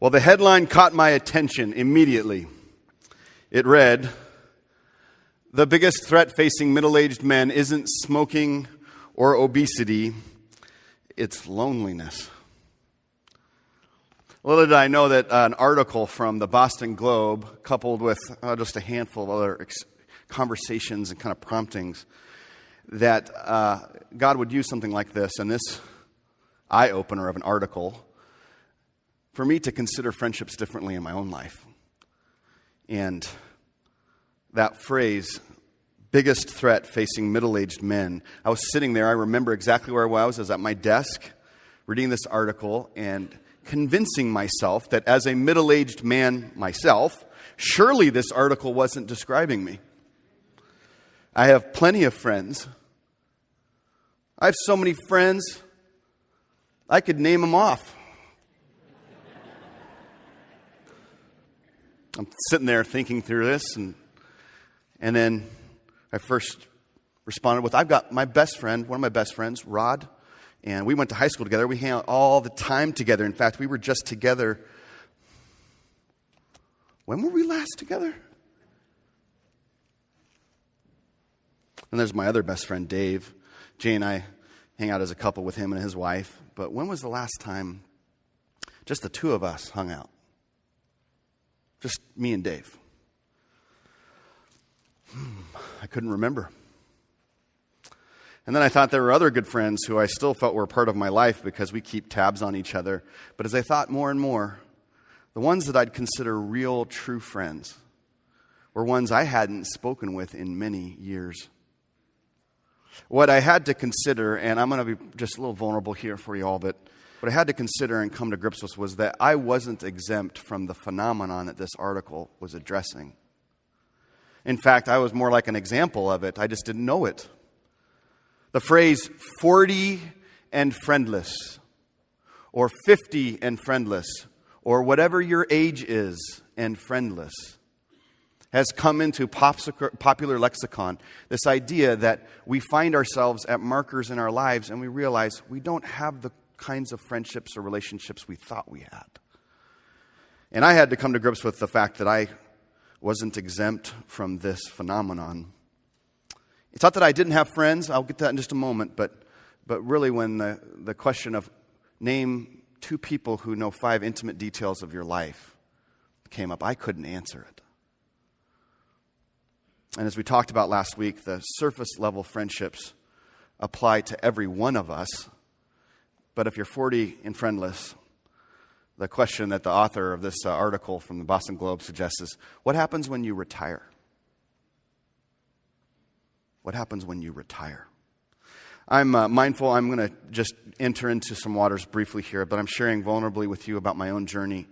Well, the headline caught my attention immediately. It read, "The biggest threat facing middle-aged men isn't smoking or obesity, it's loneliness." Little did I know that an article from the Boston Globe, coupled with just a handful of other conversations and kind of promptings, that God would use something like this, and this eye-opener of an article, for me to consider friendships differently in my own life. And that phrase, biggest threat facing middle-aged men, I was sitting there, I remember exactly where I was at my desk, reading this article and convincing myself that as a middle-aged man myself, surely this article wasn't describing me. I have plenty of friends. I have so many friends, I could name them off. I'm sitting there thinking through this, and then I first responded with, I've got my best friend, one of my best friends, Rod, and we went to high school together. We hang out all the time together. In fact, we were just together. When were we last together? And there's my other best friend, Dave. Jay and I hang out as a couple with him and his wife. But when was the last time just the two of us hung out? Just me and Dave. I couldn't remember. And then I thought there were other good friends who I still felt were part of my life because we keep tabs on each other. But as I thought more and more, the ones that I'd consider real, true friends were ones I hadn't spoken with in many years. What I had to consider, and I'm going to be just a little vulnerable here for you all, but what I had to consider and come to grips with was that I wasn't exempt from the phenomenon that this article was addressing. In fact, I was more like an example of it. I just didn't know it. The phrase 40 and friendless, or 50 and friendless, or whatever your age is and friendless, has come into popular lexicon. This idea that we find ourselves at markers in our lives and we realize we don't have the kinds of friendships or relationships we thought we had. And I had to come to grips with the fact that I wasn't exempt from this phenomenon. It's not that I didn't have friends. I'll get to that in just a moment. But really when the question of name two people who know 5 intimate details of your life came up, I couldn't answer it. And as we talked about last week, the surface level friendships apply to every one of us. But if you're 40 and friendless, the question that the author of this article from the Boston Globe suggests is, what happens when you retire? What happens when you retire? I'm mindful, I'm going to just enter into some waters briefly here, but I'm sharing vulnerably with you about my own journey.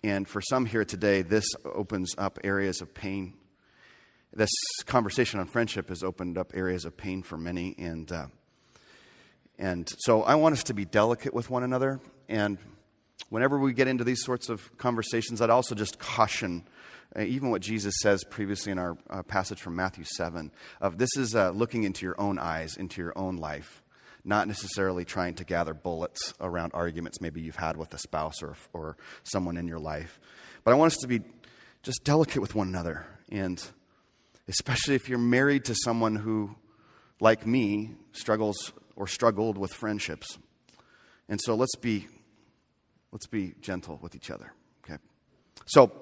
And for some here today, this opens up areas of pain. This conversation on friendship has opened up areas of pain for many. And so I want us to be delicate with one another. And whenever we get into these sorts of conversations, I'd also just caution, even what Jesus says previously in our passage from Matthew 7, of this is looking into your own eyes, into your own life, not necessarily trying to gather bullets around arguments maybe you've had with a spouse or someone in your life. But I want us to be just delicate with one another. And especially if you're married to someone who, like me, struggled with friendships. And so let's be gentle with each other. Okay. So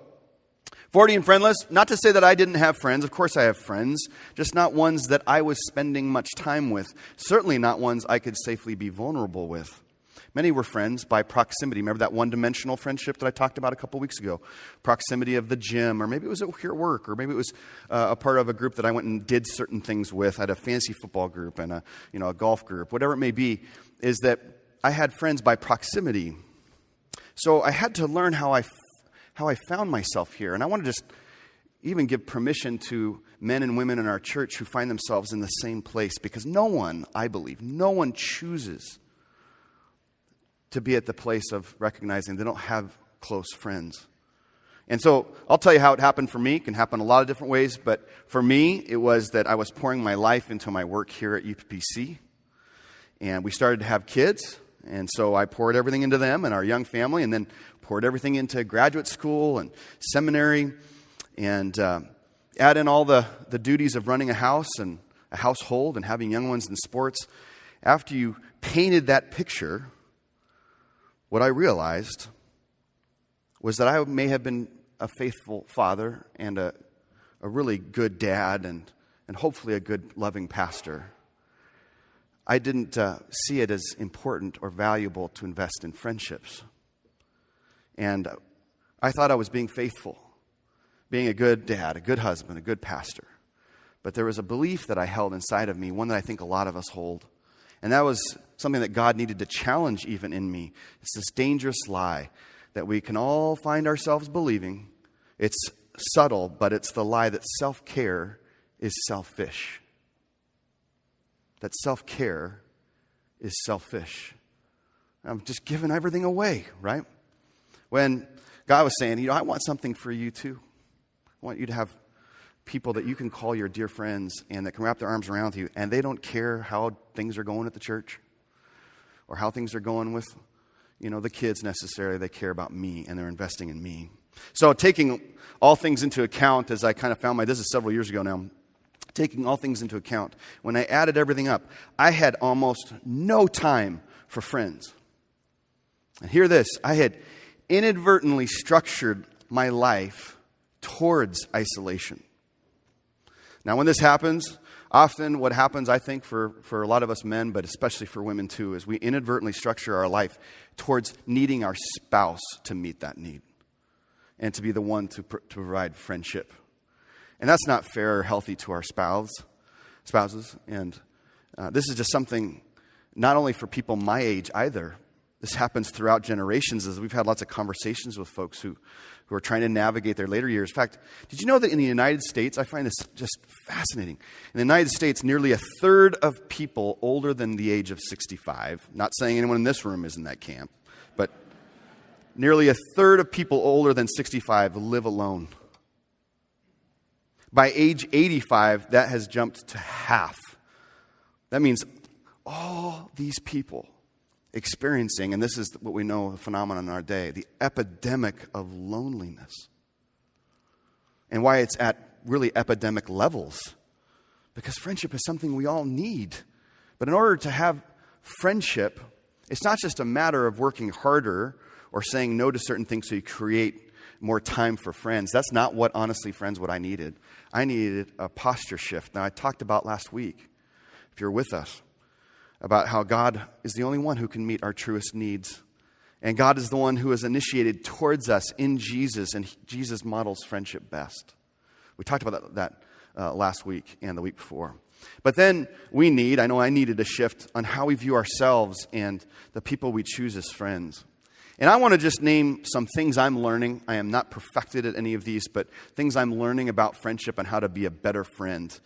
40 and friendless, not to say that I didn't have friends. Of course I have friends, just not ones that I was spending much time with. Certainly not ones I could safely be vulnerable with. Many were friends by proximity. Remember that one-dimensional friendship that I talked about a couple weeks ago? Proximity of the gym, or maybe it was here at work, or maybe it was a part of a group that I went and did certain things with. I had a fantasy football group and a golf group. Whatever it may be, is that I had friends by proximity. So I had to learn how I found myself here. And I want to just even give permission to men and women in our church who find themselves in the same place, because no one chooses to be at the place of recognizing they don't have close friends. And so I'll tell you how it happened for me. It can happen a lot of different ways, but for me, it was that I was pouring my life into my work here at UPC, and we started to have kids, And so I poured everything into them and our young family, and then poured everything into graduate school and seminary, and add in all the duties of running a house and a household and having young ones in sports. After you painted that picture, what I realized was that I may have been a faithful father and a really good dad and hopefully a good loving pastor. I didn't see it as important or valuable to invest in friendships. And I thought I was being faithful, being a good dad, a good husband, a good pastor. But there was a belief that I held inside of me, one that I think a lot of us hold. And that was something that God needed to challenge even in me. It's this dangerous lie that we can all find ourselves believing. It's subtle, but it's the lie that self-care is selfish. That self-care is selfish. I'm just giving everything away, right? When God was saying, I want something for you too. I want you to have people that you can call your dear friends and that can wrap their arms around you, and they don't care how things are going at the church or how things are going with, the kids necessarily. They care about me, and they're investing in me. So taking all things into account, as I kind of found this is several years ago now, taking all things into account, when I added everything up, I had almost no time for friends. And hear this, I had inadvertently structured my life towards isolation. Now, when this happens, often what happens, I think, for a lot of us men, but especially for women too, is we inadvertently structure our life towards needing our spouse to meet that need and to be the one to provide friendship. And that's not fair or healthy to our spouses. And this is just something not only for people my age either. This happens throughout generations, as we've had lots of conversations with folks who are trying to navigate their later years. In fact, did you know that in the United States, I find this just fascinating. In the United States, nearly a third of people older than the age of 65, not saying anyone in this room is in that camp, but nearly a third of people older than 65 live alone. By age 85, that has jumped to half. That means all these people experiencing, and this is what we know, the phenomenon in our day, the epidemic of loneliness. And why it's at really epidemic levels. Because friendship is something we all need. But in order to have friendship, it's not just a matter of working harder or saying no to certain things so you create more time for friends. That's not what, honestly, friends, what I needed. I needed a posture shift. Now, I talked about last week, if you're with us, about how God is the only one who can meet our truest needs. And God is the one who is initiated towards us in Jesus, and Jesus models friendship best. We talked about that last week and the week before. But then I needed a shift on how we view ourselves and the people we choose as friends. And I want to just name some things I'm learning. I am not perfected at any of these, but things I'm learning about friendship and how to be a better friend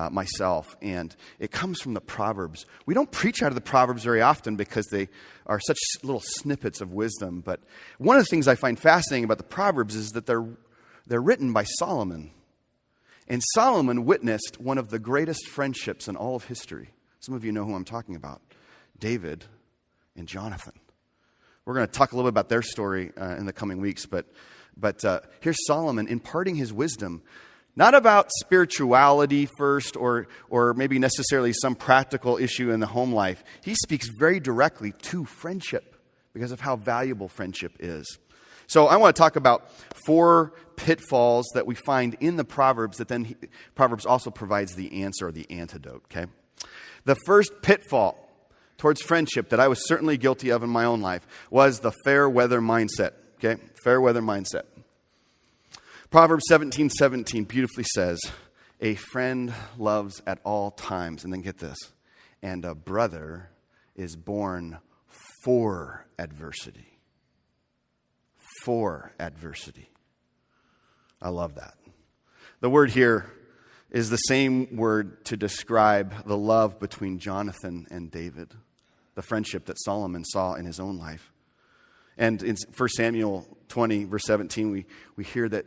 myself. And it comes from the Proverbs. We don't preach out of the Proverbs very often because they are such little snippets of wisdom. But one of the things I find fascinating about the Proverbs is that they're written by Solomon. And Solomon witnessed one of the greatest friendships in all of history. Some of you know who I'm talking about. David and Jonathan. We're going to talk a little bit about their story in the coming weeks, but here's Solomon imparting his wisdom, not about spirituality first or maybe necessarily some practical issue in the home life. He speaks very directly to friendship because of how valuable friendship is. So I want to talk about 4 pitfalls that we find in the Proverbs that then Proverbs also provides the answer or the antidote, okay? The first pitfall towards friendship that I was certainly guilty of in my own life was the Fairweather mindset. Okay, Fairweather mindset. Proverbs 17:17 beautifully says, "A friend loves at all times," and then get this, "and a brother is born for adversity." For adversity. I love that. The word here is the same word to describe the love between Jonathan and David, the friendship that Solomon saw in his own life. And in 1 Samuel 20, verse 17, we hear that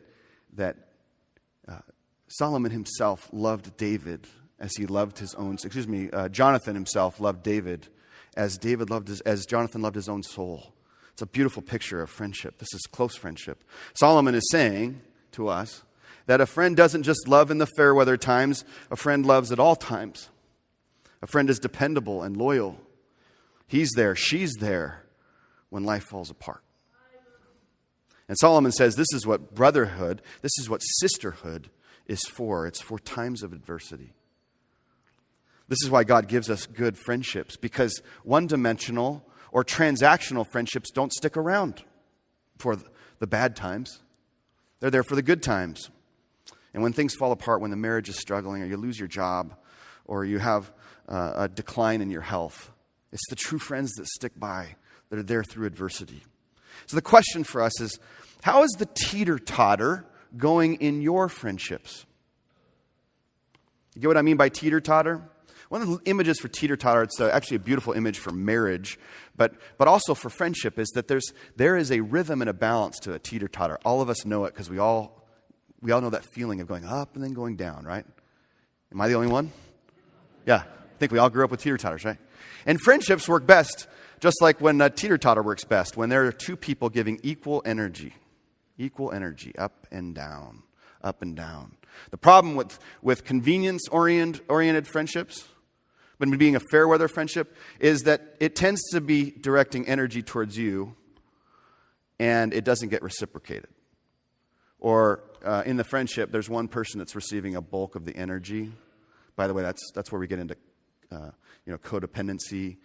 Solomon himself loved David as he loved his own, Jonathan himself loved David as Jonathan loved his own soul. It's a beautiful picture of friendship. This is close friendship. Solomon is saying to us that a friend doesn't just love in the fair weather times, a friend loves at all times. A friend is dependable and loyal. He's there, she's there when life falls apart. And Solomon says this is what brotherhood, this is what sisterhood is for. It's for times of adversity. This is why God gives us good friendships, because one-dimensional or transactional friendships don't stick around for the bad times. They're there for the good times. And when things fall apart, when the marriage is struggling, or you lose your job, or you have a decline in your health, it's the true friends that stick by, that are there through adversity. So the question for us is, how is the teeter-totter going in your friendships? You get what I mean by teeter-totter? One of the images for teeter-totter, it's actually a beautiful image for marriage, but also for friendship, is that there is a rhythm and a balance to a teeter-totter. All of us know it because we all know that feeling of going up and then going down, right? Am I the only one? Yeah, I think we all grew up with teeter-totters, right? And friendships work best, just like when a teeter-totter works best, when there are two people giving equal energy, up and down, up and down. The problem with convenience-oriented friendships, when being a fair weather friendship, is that it tends to be directing energy towards you, and it doesn't get reciprocated. Or in the friendship, there's one person that's receiving a bulk of the energy. By the way, that's where we get into codependency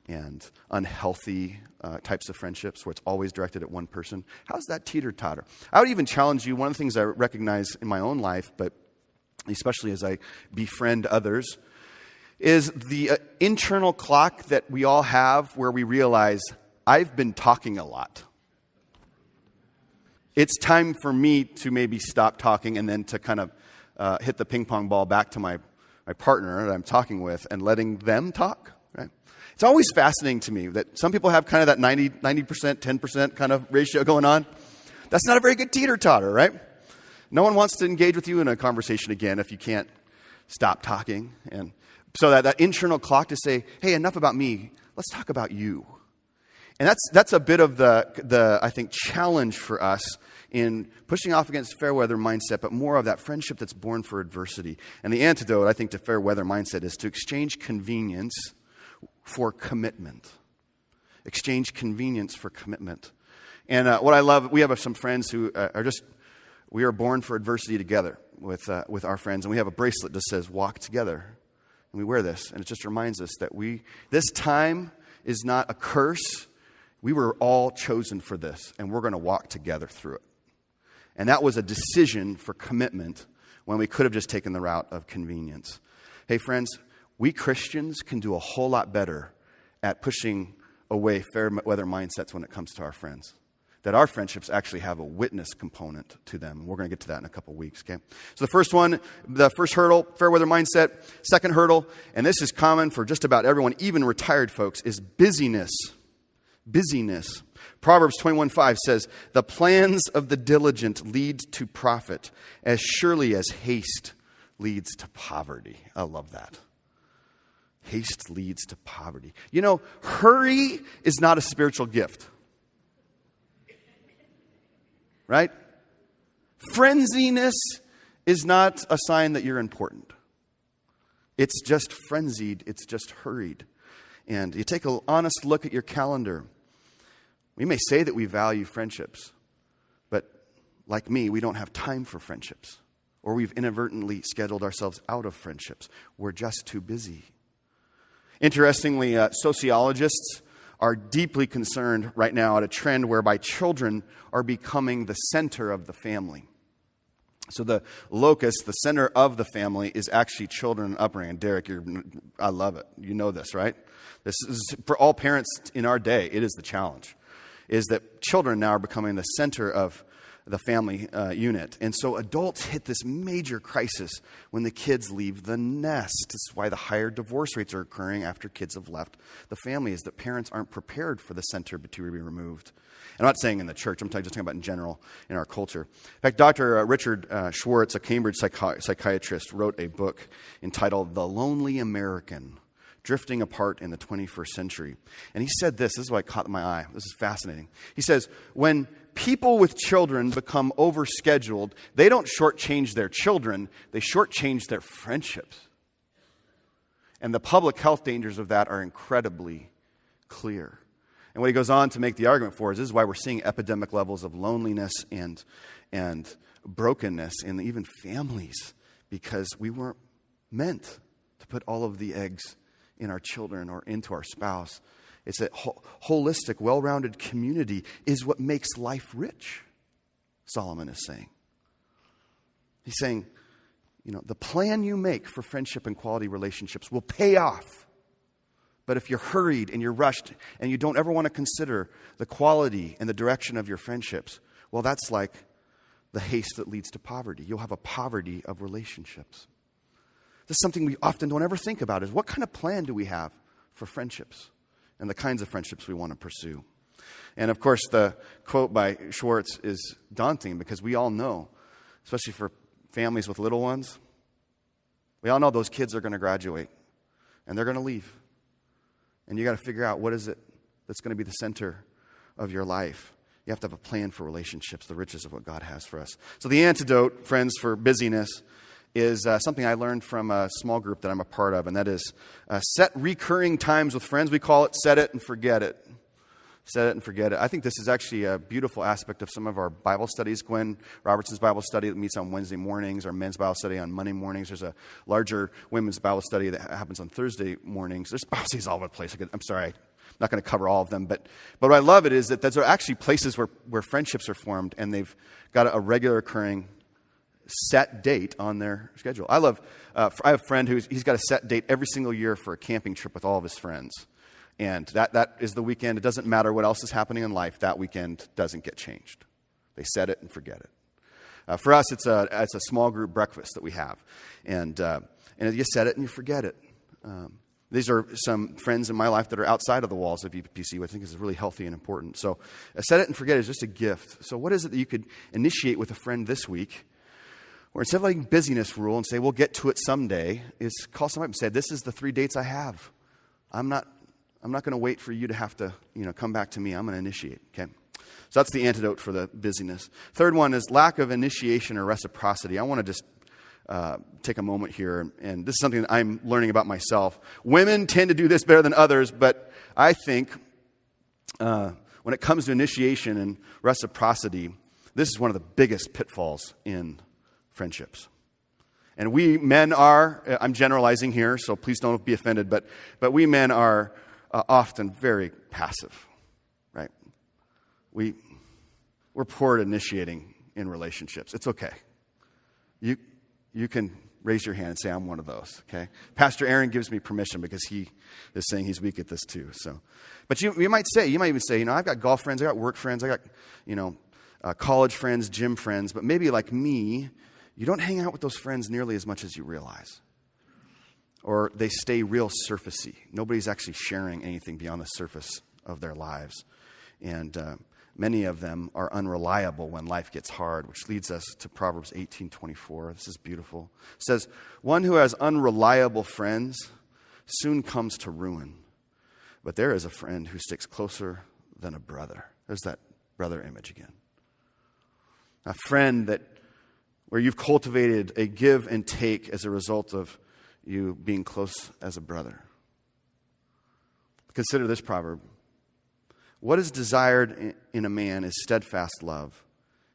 and unhealthy types of friendships, where it's always directed at one person. How's that teeter-totter? I would even challenge you. One of the things I recognize in my own life, but especially as I befriend others, is the internal clock that we all have where we realize, I've been talking a lot. It's time for me to maybe stop talking and then to kind of hit the ping pong ball back to my partner that I'm talking with and letting them talk, right? It's always fascinating to me that some people have kind of that 90%, 10% kind of ratio going on. That's not a very good teeter-totter, right? No one wants to engage with you in a conversation again if you can't stop talking. And so that internal clock to say, hey, enough about me, let's talk about you. And that's a bit of the I think, challenge for us in pushing off against fair weather mindset, but more of that friendship that's born for adversity. And the antidote, I think, to fair weather mindset is to exchange convenience for commitment. Exchange convenience for commitment. And what I love, we have some friends who we are born for adversity together with our friends. And we have a bracelet that says, walk together. And we wear this. And it just reminds us that this time is not a curse. We were all chosen for this. And we're going to walk together through it. And that was a decision for commitment when we could have just taken the route of convenience. Hey, friends, we Christians can do a whole lot better at pushing away fair weather mindsets when it comes to our friends. That our friendships actually have a witness component to them. We're going to get to that in a couple weeks, okay? So the first hurdle, fair weather mindset. Second hurdle, and this is common for just about everyone, even retired folks, is busyness. Busyness. Proverbs 21:5 says, the plans of the diligent lead to profit as surely as haste leads to poverty. I love that. Haste leads to poverty. You know, hurry is not a spiritual gift. Right? Frenziness is not a sign that you're important. It's just frenzied. It's just hurried. And you take an honest look at your calendar. We may say that we value friendships, but like me, we don't have time for friendships. Or we've inadvertently scheduled ourselves out of friendships. We're just too busy. Interestingly, sociologists are deeply concerned right now at a trend whereby children are becoming the center of the family. So the locus, the center of the family, is actually children upbringing. Derek, I love it. You know this, right? This is for all parents in our day. It is the challenge, is that children now are becoming the center of the family unit. And so adults hit this major crisis when the kids leave the nest. This is why the higher divorce rates are occurring after kids have left the family, is that parents aren't prepared for the center to be removed. I'm not saying in the church. I'm just talking about in general in our culture. In fact, Dr. Richard Schwartz, a Cambridge psychiatrist, wrote a book entitled The Lonely American, drifting apart in the 21st century. And he said this is what caught my eye. This is fascinating. He says, when people with children become overscheduled, they don't shortchange their children, they shortchange their friendships. And the public health dangers of that are incredibly clear. And what he goes on to make the argument for is this is why we're seeing epidemic levels of loneliness and brokenness in even families, because we weren't meant to put all of the eggs in our children or into our spouse. It's that holistic, well-rounded community is what makes life rich, Solomon is saying. He's saying, the plan you make for friendship and quality relationships will pay off. But if you're hurried and you're rushed and you don't ever want to consider the quality and the direction of your friendships, well, that's like the haste that leads to poverty. You'll have a poverty of relationships. This is something we often don't ever think about, is what kind of plan do we have for friendships and the kinds of friendships we want to pursue? And of course, the quote by Schwartz is daunting because we all know, especially for families with little ones, we all know those kids are going to graduate and they're going to leave. And you got to figure out what is it that's going to be the center of your life. You have to have a plan for relationships, the riches of what God has for us. So the antidote, friends, for busyness is something I learned from a small group that I'm a part of, and that is set recurring times with friends. We call it set it and forget it. Set it and forget it. I think this is actually a beautiful aspect of some of our Bible studies. Gwen Robertson's Bible study that meets on Wednesday mornings, our men's Bible study on Monday mornings. There's a larger women's Bible study that happens on Thursday mornings. There's Bible studies all over the place. I'm sorry, I'm not going to cover all of them. But what I love it is that those are actually places where friendships are formed, and they've got a regular occurring set date on their schedule. I have a friend he's got a set date every single year for a camping trip with all of his friends. And that is the weekend. It doesn't matter what else is happening in life. That weekend doesn't get changed. They set it and forget it. For us, it's a small group breakfast that we have. And you set it and you forget it. These are some friends in my life that are outside of the walls of UPC, which I think is really healthy and important. So set it and forget it is just a gift. So what is it that you could initiate with a friend this week? Or instead of letting busyness rule and say, we'll get to it someday, is call somebody up and say, this is the 3 dates I have. I'm not going to wait for you to have to, come back to me. I'm going to initiate, okay? So that's the antidote for the busyness. Third one is lack of initiation or reciprocity. I want to just take a moment here, and this is something that I'm learning about myself. Women tend to do this better than others, but I think when it comes to initiation and reciprocity, this is one of the biggest pitfalls in friendships. And we men are, I'm generalizing here, so please don't be offended, but we men are often very passive, right? We're poor at initiating in relationships. It's okay. You can raise your hand and say, I'm one of those, okay? Pastor Aaron gives me permission because he is saying he's weak at this too. So, but you might even say, I've got golf friends, I got work friends, I got, college friends, gym friends, but maybe like me, you don't hang out with those friends nearly as much as you realize. Or they stay real surfacey. Nobody's actually sharing anything beyond the surface of their lives. And many of them are unreliable when life gets hard, which leads us to Proverbs 18:24. This is beautiful. It says, one who has unreliable friends soon comes to ruin, but there is a friend who sticks closer than a brother. There's that brother image again. A friend where you've cultivated a give and take as a result of you being close as a brother. Consider this proverb. What is desired in a man is steadfast love,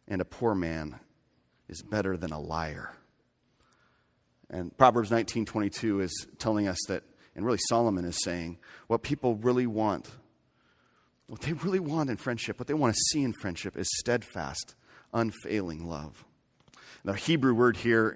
and a poor man is better than a liar. And Proverbs 19:22 is telling us that, and really Solomon is saying, what people really want, what they really want in friendship, what they want to see in friendship is steadfast, unfailing love. The Hebrew word here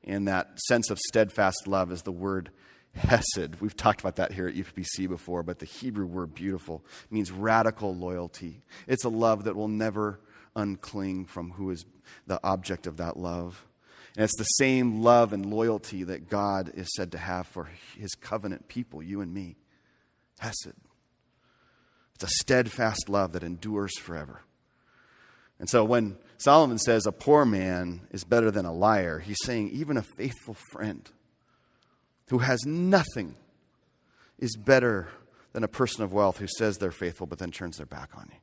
in that sense of steadfast love is the word hesed. We've talked about that here at UPC before, but the Hebrew word beautiful means radical loyalty. It's a love that will never uncling from who is the object of that love. And it's the same love and loyalty that God is said to have for his covenant people, you and me. Hesed. It's a steadfast love that endures forever. And so when Solomon says a poor man is better than a liar, he's saying even a faithful friend who has nothing is better than a person of wealth who says they're faithful but then turns their back on you.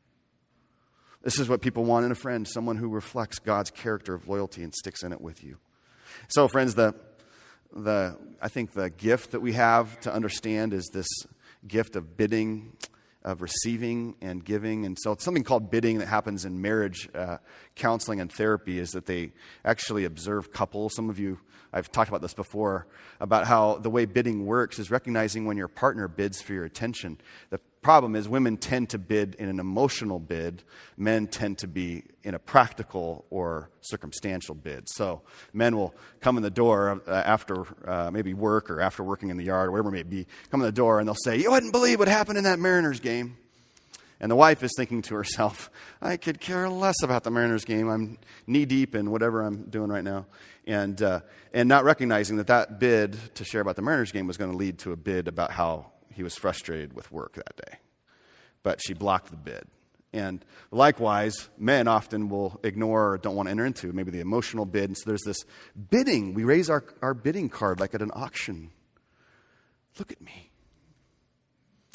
This is what people want in a friend, someone who reflects God's character of loyalty and sticks in it with you. So, friends, I think the gift that we have to understand is this gift of bidding, of receiving and giving. And so it's something called bidding that happens in marriage counseling and therapy, is that they actually observe couples. Some of you, I've talked about this before, about how the way bidding works is recognizing when your partner bids for your attention. The problem is women tend to bid in an emotional bid. Men tend to be in a practical or circumstantial bid. So men will come in the door after maybe work or after working in the yard or whatever it may be, come in the door and they'll say, "You wouldn't believe what happened in that Mariners game." And the wife is thinking to herself, "I could care less about the Mariners game. I'm knee deep in whatever I'm doing right now." And not recognizing that bid to share about the Mariners game was going to lead to a bid about how he was frustrated with work that day. But she blocked the bid. And likewise, men often will ignore or don't want to enter into maybe the emotional bid. And so there's this bidding. We raise our bidding card like at an auction. Look at me.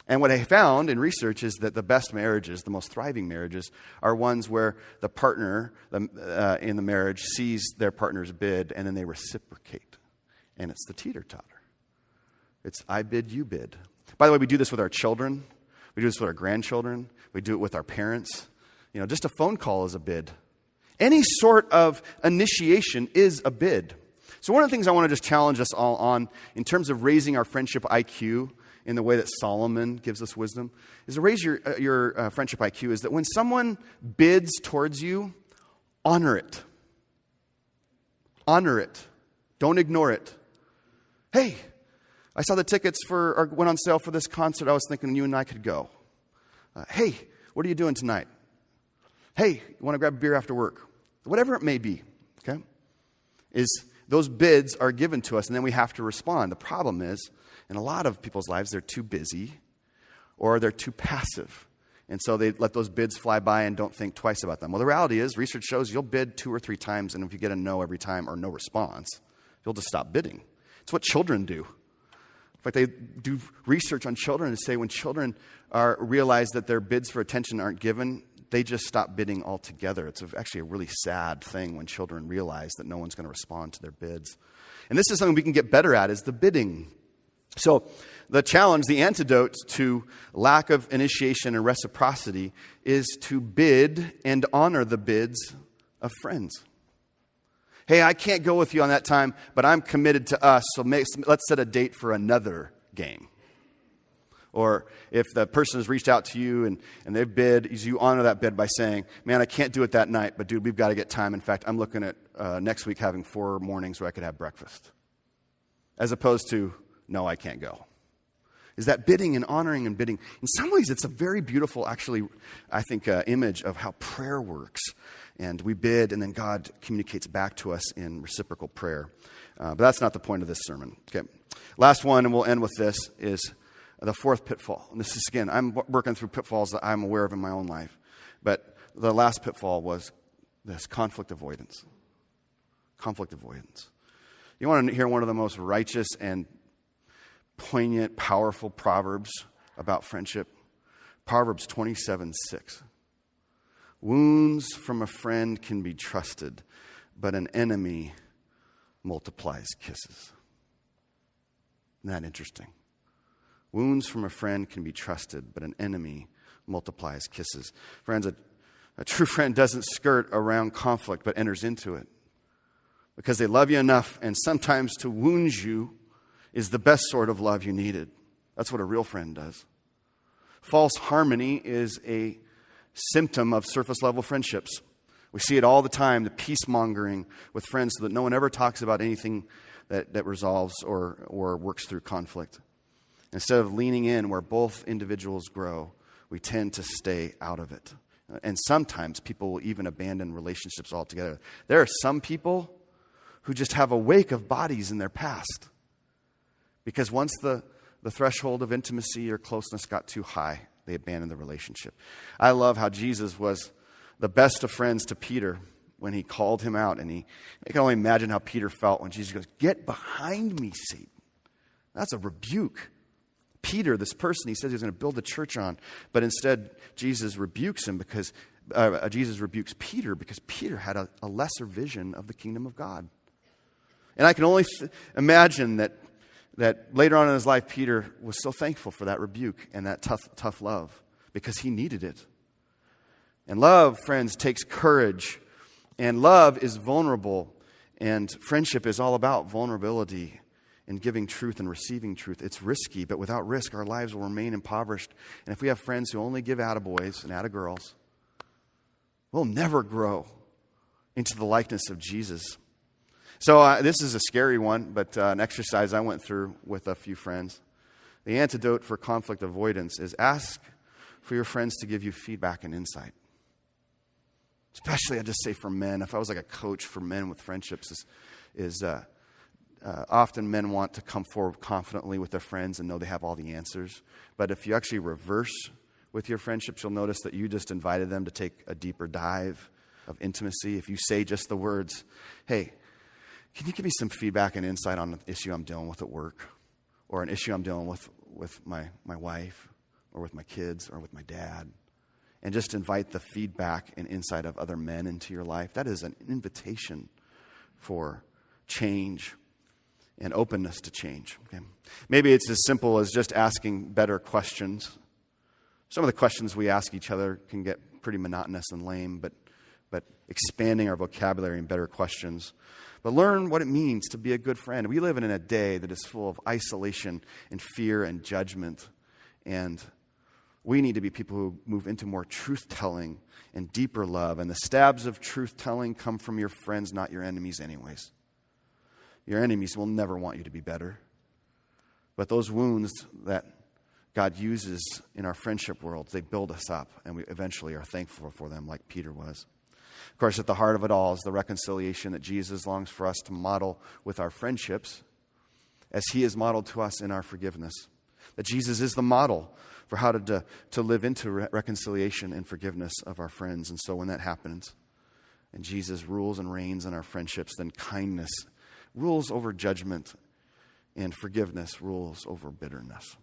And what I found in research is that the best marriages, the most thriving marriages, are ones where the partner in the marriage sees their partner's bid and then they reciprocate. And it's the teeter-totter. It's I bid, you bid. By the way, we do this with our children. We do this with our grandchildren. We do it with our parents. Just a phone call is a bid. Any sort of initiation is a bid. So one of the things I want to just challenge us all on in terms of raising our friendship IQ in the way that Solomon gives us wisdom is to raise your friendship IQ is that when someone bids towards you, honor it. Honor it. Don't ignore it. Hey, I saw the tickets went on sale for this concert. I was thinking you and I could go. Hey, what are you doing tonight? Hey, you want to grab a beer after work? Whatever it may be, okay? Those bids are given to us and then we have to respond. The problem is, in a lot of people's lives, they're too busy or they're too passive. And so they let those bids fly by and don't think twice about them. Well, the reality is, research shows you'll bid 2 or 3 times, and if you get a no every time or no response, you'll just stop bidding. It's what children do. In fact, they do research on children and say when children realize that their bids for attention aren't given, they just stop bidding altogether. It's actually a really sad thing when children realize that no one's going to respond to their bids. And this is something we can get better at, is the bidding. So the challenge, the antidote to lack of initiation and reciprocity is to bid and honor the bids of friends. Hey, I can't go with you on that time, but I'm committed to us, so let's set a date for another game. Or if the person has reached out to you and they've bid, you honor that bid by saying, "Man, I can't do it that night, but dude, we've got to get time. In fact, I'm looking at next week having 4 mornings where I could have breakfast." As opposed to, "No, I can't go." Is that bidding and honoring and bidding? In some ways, it's a very beautiful, actually, I think, image of how prayer works. And we bid, and then God communicates back to us in reciprocal prayer. But that's not the point of this sermon. Okay, last one, and we'll end with this, is the 4th pitfall. And this is, again, I'm working through pitfalls that I'm aware of in my own life. But the last pitfall was this conflict avoidance. Conflict avoidance. You want to hear one of the most righteous and poignant, powerful Proverbs about friendship? Proverbs 27:6. Wounds from a friend can be trusted, but an enemy multiplies kisses. Isn't that interesting? Wounds from a friend can be trusted, but an enemy multiplies kisses. Friends, a true friend doesn't skirt around conflict, but enters into it. Because they love you enough, and sometimes to wound you is the best sort of love you needed. That's what a real friend does. False harmony is a symptom of surface-level friendships. We see it all the time, the peace-mongering with friends so that no one ever talks about anything that resolves or works through conflict. Instead of leaning in where both individuals grow, we tend to stay out of it. And sometimes people will even abandon relationships altogether. There are some people who just have a wake of bodies in their past. Because once the threshold of intimacy or closeness got too high, they abandoned the relationship. I love how Jesus was the best of friends to Peter when he called him out. And I can only imagine how Peter felt when Jesus goes, "Get behind me, Satan." That's a rebuke. Peter, this person he says he was going to build a church on, but instead Jesus rebukes him because Jesus rebukes Peter because Peter had a lesser vision of the kingdom of God. And I can only imagine that later on in his life, Peter was so thankful for that rebuke and that tough love because he needed it. And love, friends, takes courage. And love is vulnerable. And friendship is all about vulnerability and giving truth and receiving truth. It's risky, but without risk, our lives will remain impoverished. And if we have friends who only give attaboys and attagirls, we'll never grow into the likeness of Jesus. So this is a scary one, but an exercise I went through with a few friends. The antidote for conflict avoidance is ask for your friends to give you feedback and insight. Especially, I just say for men. If I was like a coach for men with friendships, often men want to come forward confidently with their friends and know they have all the answers. But if you actually reverse with your friendships, you'll notice that you just invited them to take a deeper dive of intimacy. If you say just the words, hey, can you give me some feedback and insight on an issue I'm dealing with at work? Or an issue I'm dealing with my wife, or with my kids, or with my dad? And just invite the feedback and insight of other men into your life. That is an invitation for change and openness to change. Okay? Maybe it's as simple as just asking better questions. Some of the questions we ask each other can get pretty monotonous and lame, but expanding our vocabulary and better questions. But learn what it means to be a good friend. We live in a day that is full of isolation and fear and judgment. And we need to be people who move into more truth-telling and deeper love. And the stabs of truth-telling come from your friends, not your enemies anyways. Your enemies will never want you to be better. But those wounds that God uses in our friendship world, they build us up. And we eventually are thankful for them like Peter was. Of course, at the heart of it all is the reconciliation that Jesus longs for us to model with our friendships as he is modeled to us in our forgiveness. That Jesus is the model for how to live into reconciliation and forgiveness of our friends. And so when that happens, and Jesus rules and reigns in our friendships, then kindness rules over judgment, and forgiveness rules over bitterness.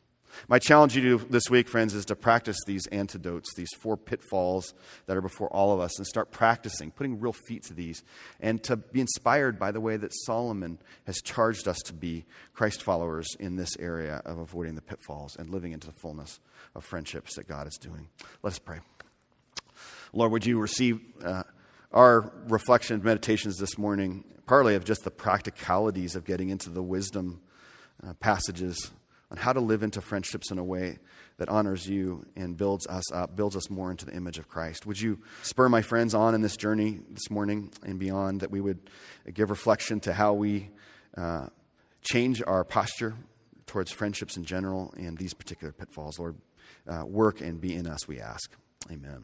My challenge to you this week, friends, is to practice these antidotes, these 4 pitfalls that are before all of us, and start practicing, putting real feet to these, and to be inspired by the way that Solomon has charged us to be Christ followers in this area of avoiding the pitfalls and living into the fullness of friendships that God is doing. Let us pray. Lord, would you receive our reflection and meditations this morning, partly of just the practicalities of getting into the wisdom passages on how to live into friendships in a way that honors you and builds us up, builds us more into the image of Christ. Would you spur my friends on in this journey this morning and beyond, that we would give reflection to how we change our posture towards friendships in general and these particular pitfalls. Lord, work and be in us, we ask. Amen.